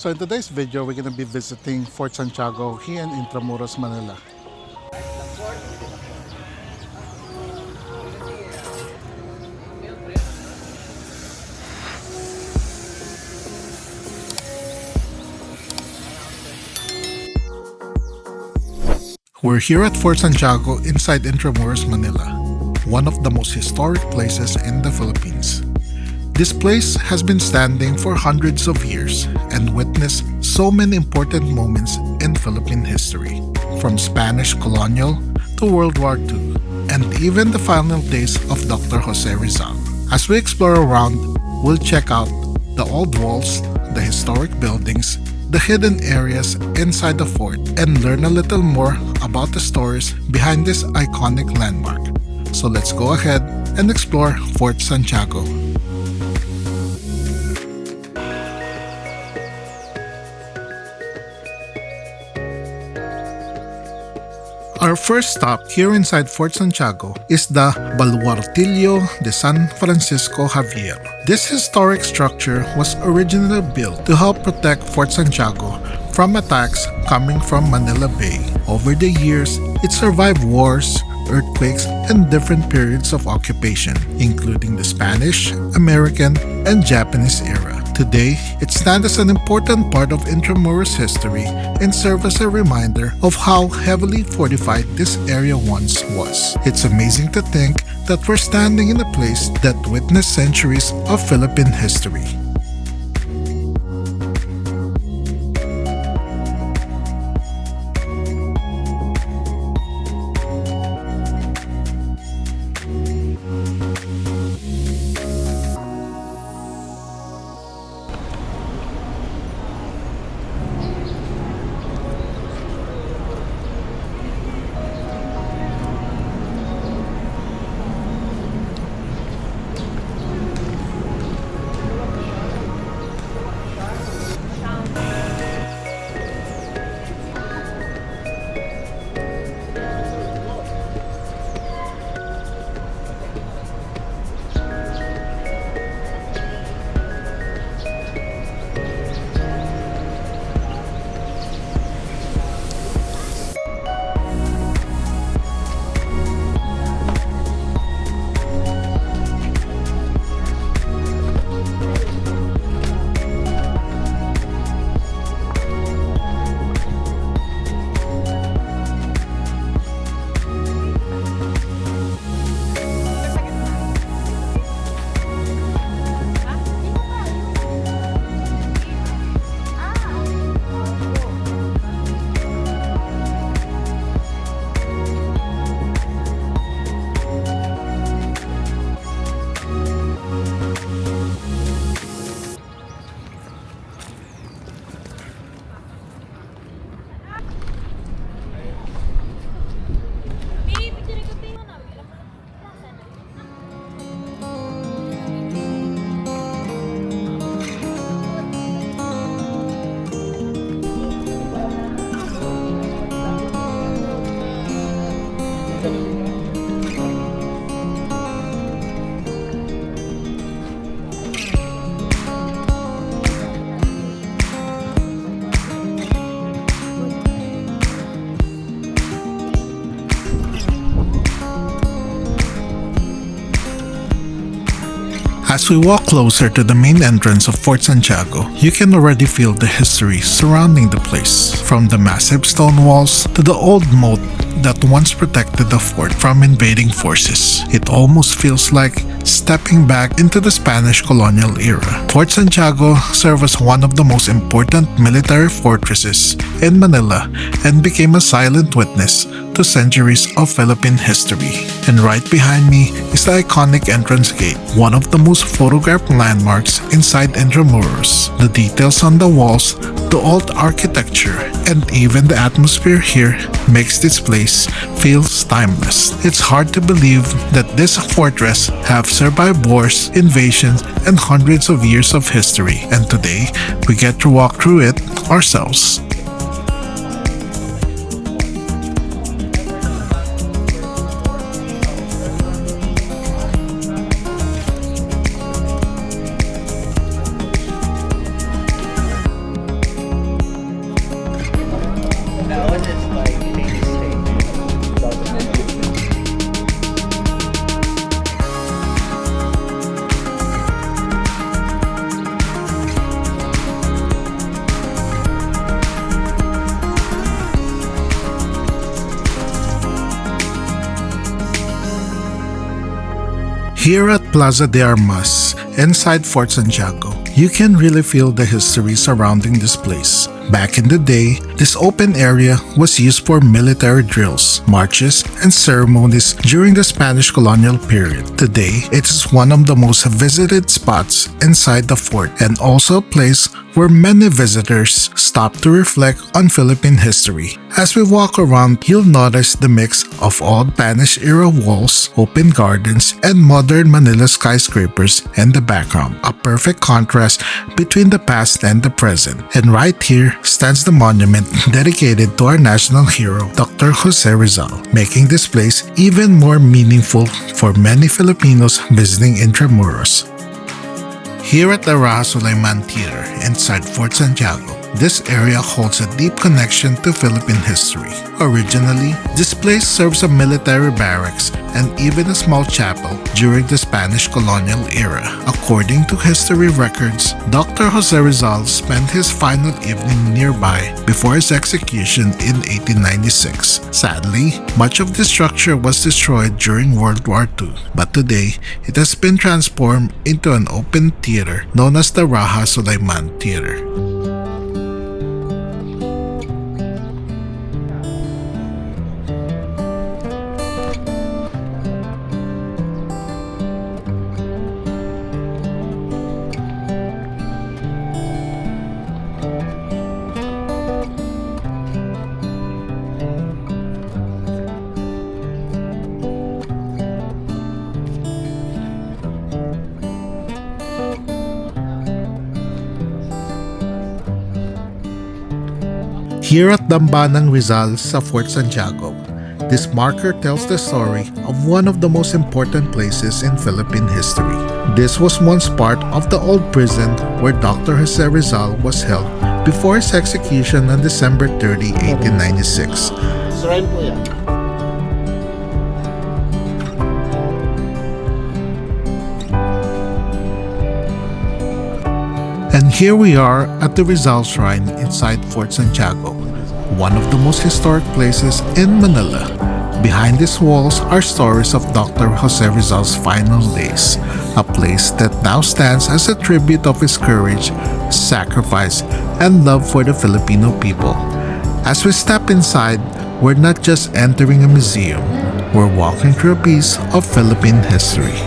So in today's video, we're going to be visiting Fort Santiago here in Intramuros, Manila. We're here at Fort Santiago inside Intramuros, Manila, one of the most historic places in the Philippines. This place has been standing for hundreds of years and witnessed so many important moments in Philippine history, from Spanish colonial to World War II, and even the final days of Dr. Jose Rizal. As we explore around, we'll check out the old walls, the historic buildings, the hidden areas inside the fort, and learn a little more about the stories behind this iconic landmark. So let's go ahead and explore Fort Santiago. Our first stop here inside Fort Santiago is the Baluartillo de San Francisco Javier. This historic structure was originally built to help protect Fort Santiago from attacks coming from Manila Bay. Over the years, it survived wars, earthquakes, and different periods of occupation, including the Spanish, American, and Japanese era. Today, it stands as an important part of Intramuros history and serves as a reminder of how heavily fortified this area once was. It's amazing to think that we're standing in a place that witnessed centuries of Philippine history. As we walk closer to the main entrance of Fort Santiago, you can already feel the history surrounding the place, from the massive stone walls to the old moat that once protected the fort from invading forces. It almost feels like stepping back into the Spanish colonial era. Fort Santiago served as one of the most important military fortresses in Manila and became a silent witness to centuries of Philippine history. And right behind me is the iconic entrance gate, one of the most photographed landmarks inside Intramuros. The details on the walls, the old architecture, and even the atmosphere here makes this place feels timeless. It's hard to believe that this fortress have survived wars, invasions, and hundreds of years of history, and today we get to walk through it ourselves. Here at Plaza de Armas, inside Fort Santiago, you can really feel the history surrounding this place. Back in the day, this open area was used for military drills, marches, and ceremonies during the Spanish colonial period. Today, it is one of the most visited spots inside the fort and also a place where many visitors stop to reflect on Philippine history. As we walk around, you'll notice the mix of old Spanish-era walls, open gardens, and modern Manila skyscrapers in the background, a perfect contrast between the past and the present. And right here stands the monument dedicated to our national hero, Dr. Jose Rizal, making this place even more meaningful for many Filipinos visiting Intramuros. Here at the Raja Sulaiman Theater inside Fort Santiago, this area holds a deep connection to Philippine history. Originally, this place serves a military barracks and even a small chapel during the Spanish colonial era. According to history records, Dr. Jose Rizal spent his final evening nearby before his execution in 1896. Sadly, much of the structure was destroyed during World War II, but today it has been transformed into an open theater known as the Raja Sulaiman Theater. Here at Dambanang Rizal sa Fort Santiago, this marker tells the story of one of the most important places in Philippine history. This was once part of the old prison where Dr. Jose Rizal was held before his execution on December 30, 1896. Shrine po yan. And here we are at the Rizal Shrine inside Fort Santiago, one of the most historic places in Manila. Behind these walls are stories of Dr. Jose Rizal's final days, a place that now stands as a tribute of his courage, sacrifice, and love for the Filipino people. As we step inside, we're not just entering a museum, we're walking through a piece of Philippine history.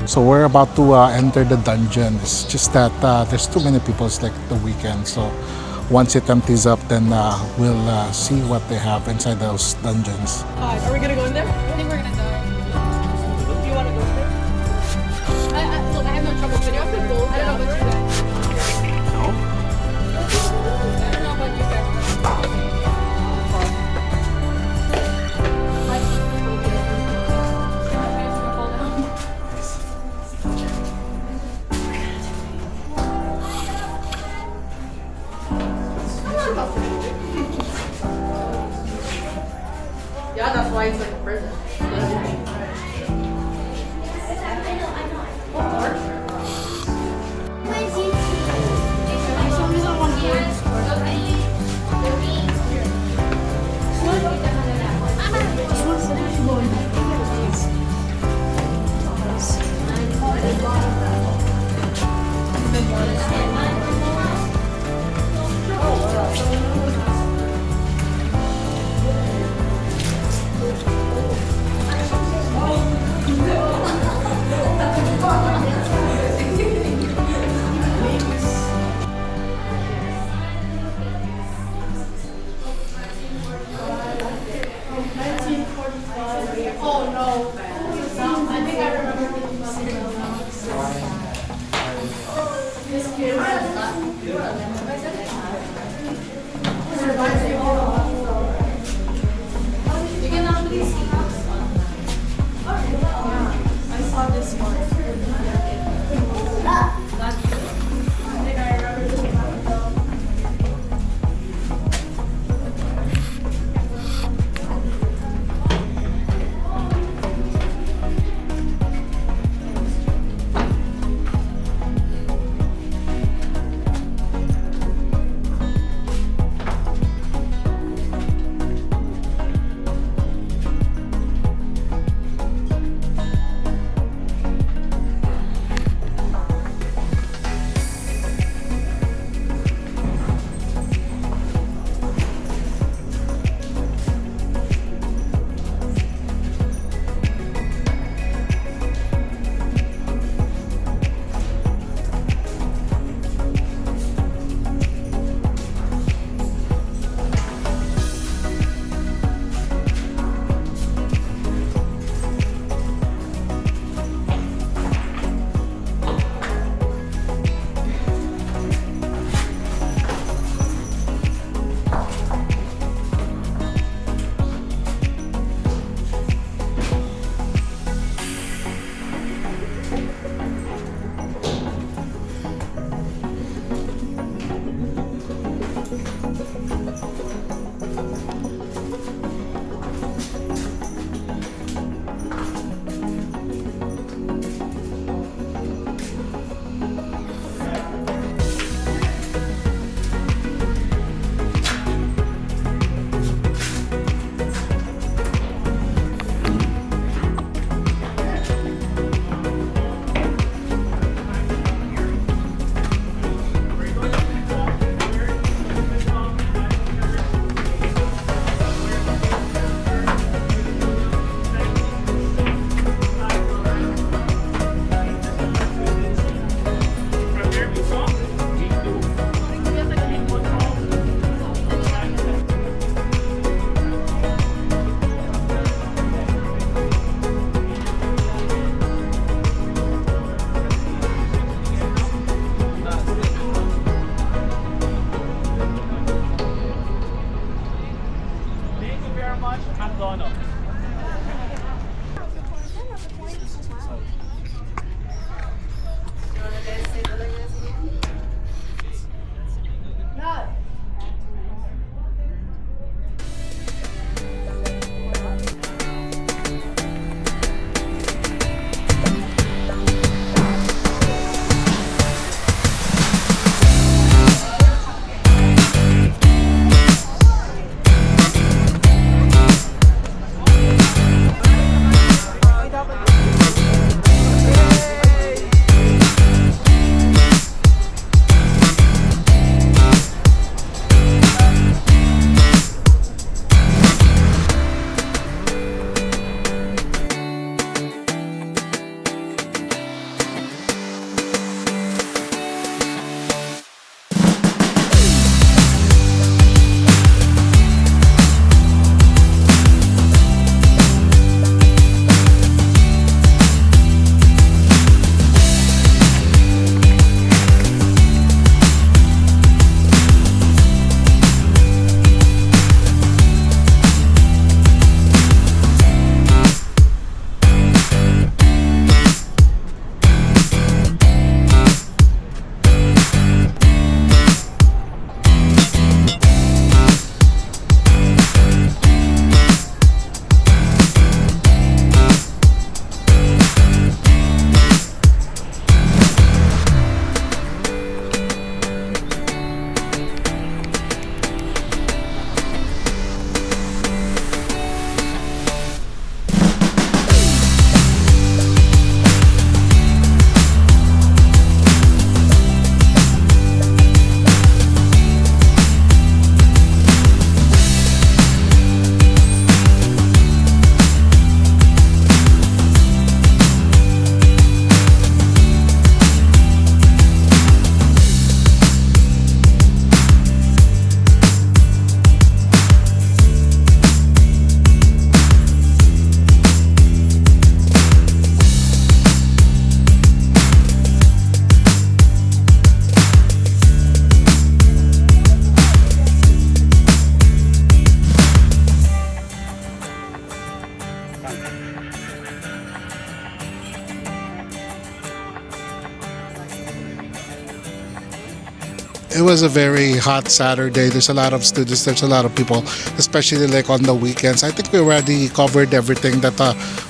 So we're about to enter the dungeon. It's just that there's too many people. It's like the weekend. So once it empties up, then we'll see what they have inside those dungeons. Are we gonna go in there? I think we're gonna go. Do you wanna go there? Look, I have no trouble, but you have to go. I don't know about you guys. No? I don't know about you guys. Yeah, why it's like a prison. Oh no. I think I remember this kid. You can actually see this one. I saw this one. I think I remember this one. It was a very hot Saturday. There's a lot of students, there's a lot of people, especially like on the weekends. I think we already covered everything that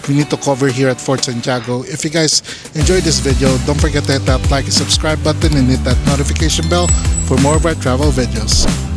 we need to cover here at Fort Santiago. If you guys enjoyed this video, don't forget to hit that like and subscribe button and hit that notification bell for more of our travel videos.